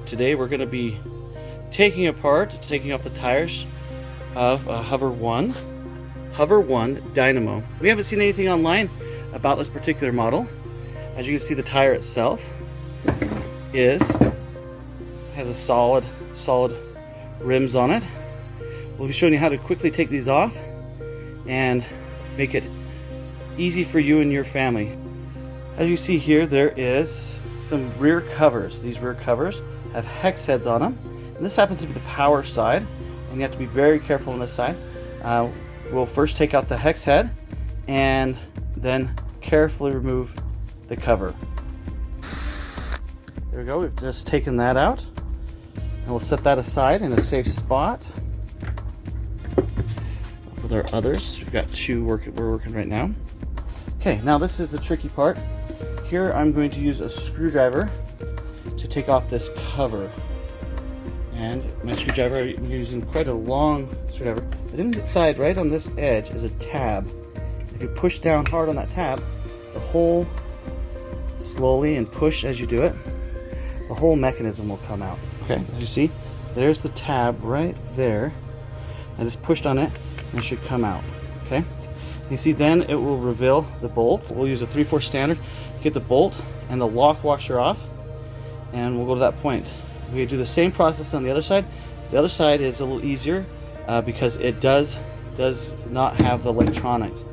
Today we're going to be taking off the tires of a Hoover 1 Dynamo. We haven't seen anything online about this particular model. As you can see, the tire itself has a solid rims on it. We'll be showing you how to quickly take these off and make it easy for you and your family. As you see here, there is some rear covers. These rear covers have hex heads on them, and this happens to be the power side, and you have to be very careful on this side. We'll first take out the hex head and then carefully remove the cover. There we go, we've just taken that out, and we'll set that aside in a safe spot. With our others, we've got two we're working right now. Okay, now this is the tricky part. Here I'm going to use a screwdriver to take off this cover. And my screwdriver, I'm using quite a long screwdriver. But inside, right on this edge, is a tab. If you push down hard on that tab, the whole, slowly and push as you do it, the whole mechanism will come out. Okay, as you see, there's the tab right there. I just pushed on it and it should come out. Okay, you see then it will reveal the bolts. We'll use a 3/4 standard, get the bolt and the lock washer off, and we'll go to that point. We do the same process on the other side. The other side is a little easier because it does not have the electronics.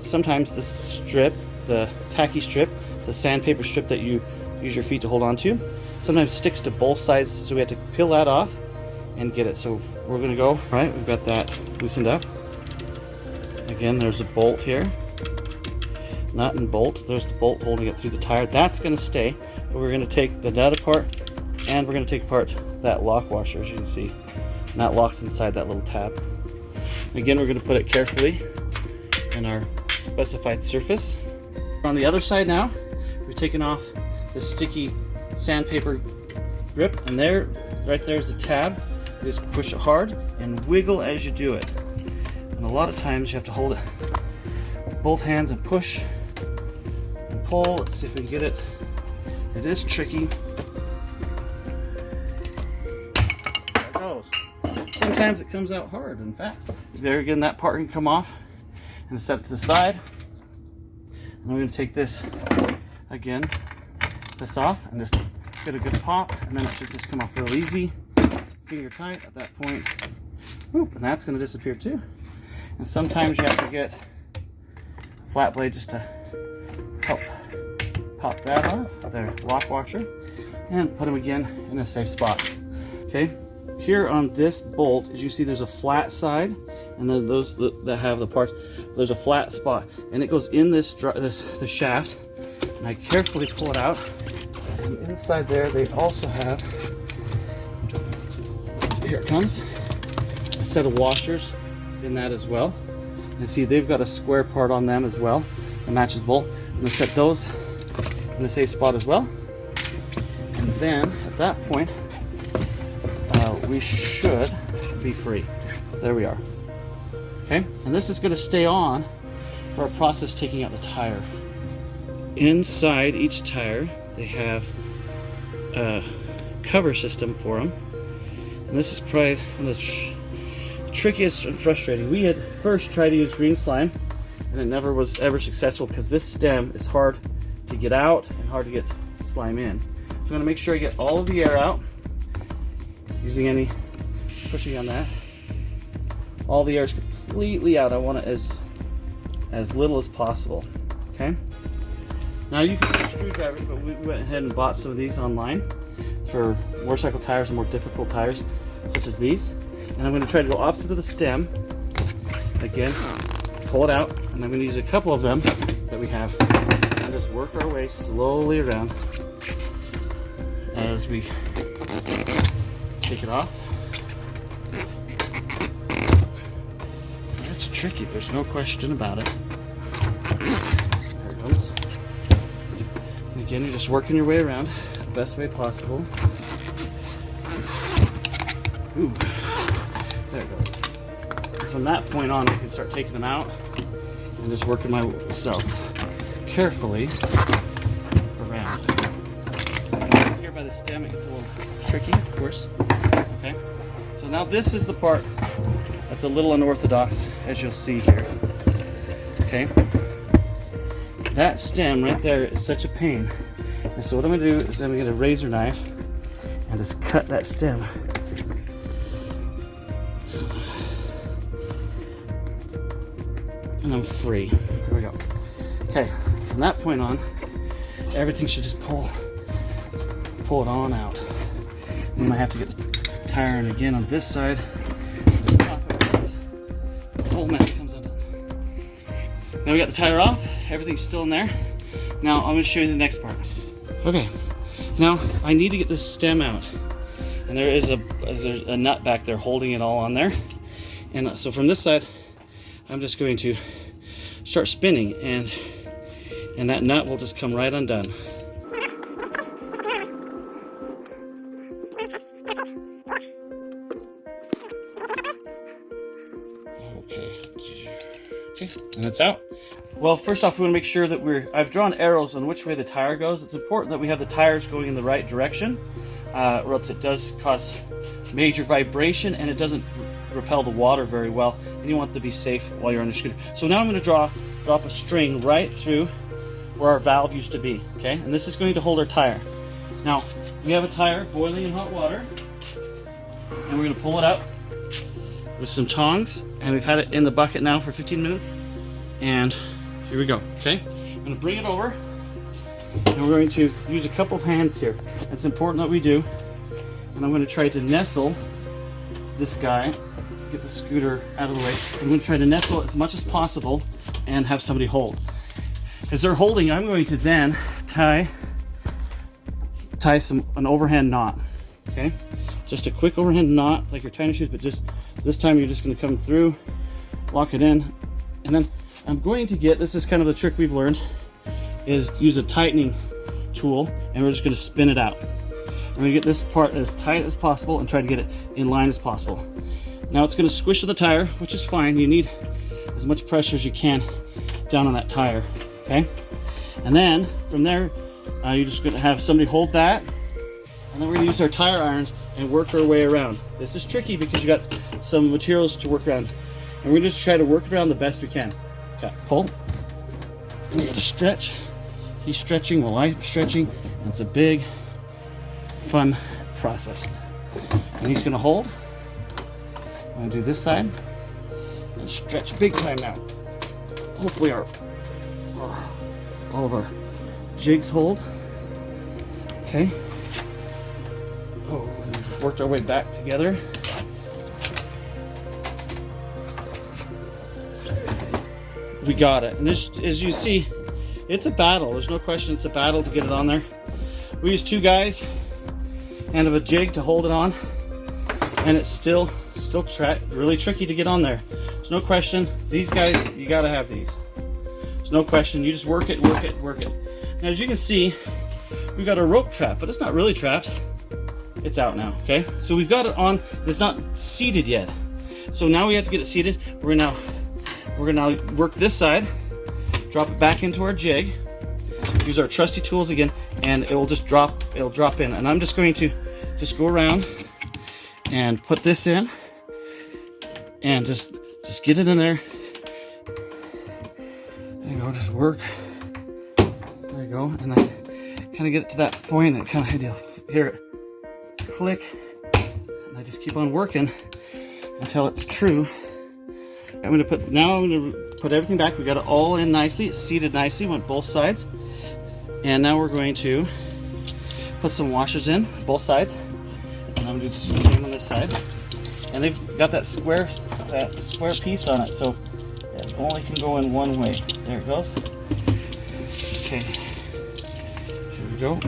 Sometimes this strip, the tacky strip, the sandpaper strip that you use your feet to hold on to, sometimes sticks to both sides, so we have to peel that off and get it. So we're going to go, right, we've got that loosened up. Again, there's a bolt here. Nut and bolt. There's the bolt holding it through the tire. That's going to stay, but we're going to take the nut apart, and we're going to take apart that lock washer, as you can see. And that locks inside that little tab. Again, we're going to put it carefully in our specified surface. On the other side now, we've taken off the sticky sandpaper grip, and there, right there's the tab. You just push it hard and wiggle as you do it. And a lot of times you have to hold it with both hands and push and pull. Let's see if we can get it. It is tricky. There it goes. Sometimes it comes out hard and fast. There again, that part can come off and set it to the side. And we're going to take this again, this off, and just get a good pop, and then it should just come off real easy. Finger tight at that point. Whoop, and that's going to disappear too. And sometimes you have to get a flat blade just to help pop that off, their lock washer, and put them again in a safe spot. Okay, here on this bolt, as you see, there's a flat side, and then those that have the parts, there's a flat spot, and it goes in the shaft, and I carefully pull it out. And inside there, they also have, here it comes, a set of washers in that as well. And see, they've got a square part on them as well that matches the bolt. I'm going to set those in the safe spot as well. And then at that point, we should be free. There we are. Okay, and this is going to stay on for our process taking out the tire. Inside each tire, they have a cover system for them, and this is probably one of the trickiest and frustrating. We had first tried to use green slime, and it never was ever successful because this stem is hard to get out and hard to get slime in. So I'm going to make sure I get all of the air out using pushing on that. All the air is completely out. I want it as little as possible. Okay. Now you can use screwdrivers, but we went ahead and bought some of these online for motorcycle tires and more difficult tires, such as these. And I'm going to try to go opposite of the stem. Again, pull it out, and I'm going to use a couple of them that we have, and just work our way slowly around as we take it off. It's tricky, there's no question about it. There it goes. And again, you're just working your way around the best way possible. Ooh, there it goes. From that point on, I can start taking them out and just working myself carefully around. Here by the stem, it gets a little tricky, of course. Okay, so now this is the part that's a little unorthodox, as you'll see here. Okay, that stem right there is such a pain. And so what I'm gonna do is I'm gonna get a razor knife and just cut that stem. And I'm free. There we go. Okay, from that point on, everything should just pull it on out. Then I have to get the tire in again on this side. Just pop it once. The whole mess comes undone. Now we got the tire off. Everything's still in there. Now I'm going to show you the next part. Okay, now I need to get this stem out. And there's a nut back there holding it all on there. And so from this side, I'm just going to start spinning, and that nut will just come right undone. Okay, and it's out. Well, first off, we want to make sure that I've drawn arrows on which way the tire goes. It's important that we have the tires going in the right direction, or else it does cause major vibration and it doesn't repel the water very well, and you want it to be safe while you're on your scooter. So now I'm going to drop a string right through where our valve used to be, okay? And this is going to hold our tire. Now, we have a tire boiling in hot water, and we're going to pull it out with some tongs, and we've had it in the bucket now for 15 minutes, and here we go, okay? I'm going to bring it over, and we're going to use a couple of hands here. It's important that we do, and I'm going to try to nestle this guy, get the scooter out of the way. I'm going to try to nestle as much as possible and have somebody hold. As they're holding, I'm going to then tie an overhand knot, okay? Just a quick overhand knot, like you're tying your shoes, but just this time you're just going to come through, lock it in, and then I'm going to get, this is kind of the trick we've learned, is use a tightening tool, and we're just going to spin it out. I'm going to get this part as tight as possible and try to get it in line as possible. Now it's going to squish the tire, which is fine. You need as much pressure as you can down on that tire, okay? And then from there, you're just going to have somebody hold that, and then we're going to use our tire irons and work our way around. This is tricky because you got some materials to work around, and we're going to just try to work around the best we can. Okay, pull, and you got to stretch. He's stretching while I'm stretching. It's a big, fun process. And he's going to hold. I'm going to do this side and stretch big time now. Hopefully all of our jigs hold. Okay. Oh, we've worked our way back together. We got it. And this, as you see, it's a battle. There's no question it's a battle to get it on there. We use two guys and of a jig to hold it on, and it's still really tricky to get on there. There's no question. These guys, you gotta have these. There's no question. You just work it, work it, work it. Now, as you can see, we've got a rope trap, but it's not really trapped. It's out now, okay? So we've got it on, it's not seated yet. So now we have to get it seated. We're gonna work this side, drop it back into our jig, use our trusty tools again, and it'll drop in. And I'm just going to go around and put this in and just get it in there. There you go, just work. There you go. And I kind of get it to that point and kind of you'll hear it click. And I just keep on working until it's true. I'm going to put everything back. We got it all in nicely. It's seated nicely on both sides. And now we're going to put some washers in both sides. And I'm going to do the same on this side. And they've got that square piece on it, so it only can go in one way. There it goes. Okay. Here we go.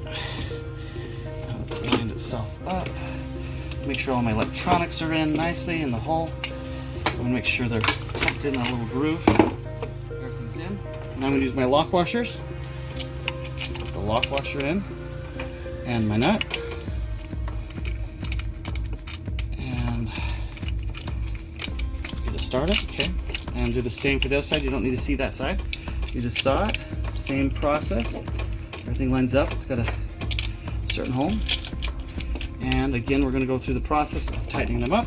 Now it's lined itself up. Make sure all my electronics are in nicely in the hole. I'm going to make sure they're tucked in a little groove. Everything's in. Now I'm going to use my lock washers. Put the lock washer in. And my nut. And get it started. Okay. And do the same for the other side. You don't need to see that side. You just saw it. Same process. Everything lines up. It's got to certain hole. And again, we're going to go through the process of tightening them up.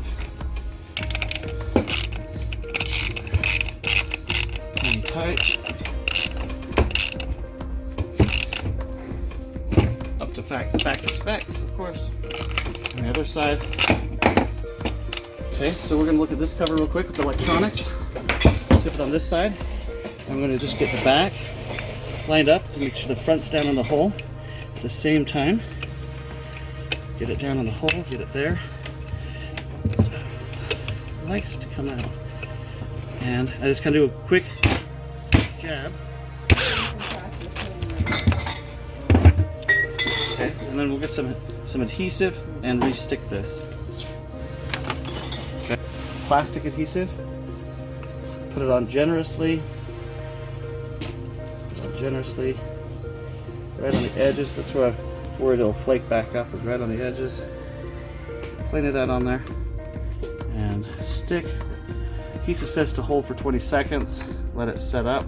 And tight. Up to factory specs, of course. On the other side. Okay, so we're going to look at this cover real quick with the electronics. Tip it on this side. I'm going to just get the back lined up to make sure the front's down on the hole at the same time. Get it down on the hole, get it there. It likes to come out. And I just kind of do a quick jab. Okay, and then we'll get some adhesive and re-stick this. Okay. Plastic adhesive. Put it on generously. Generously. Right on the edges. That's where I'm worried it'll flake back up, is right on the edges. Plenty of that on there. And stick. Adhesive says to hold for 20 seconds. Let it set up.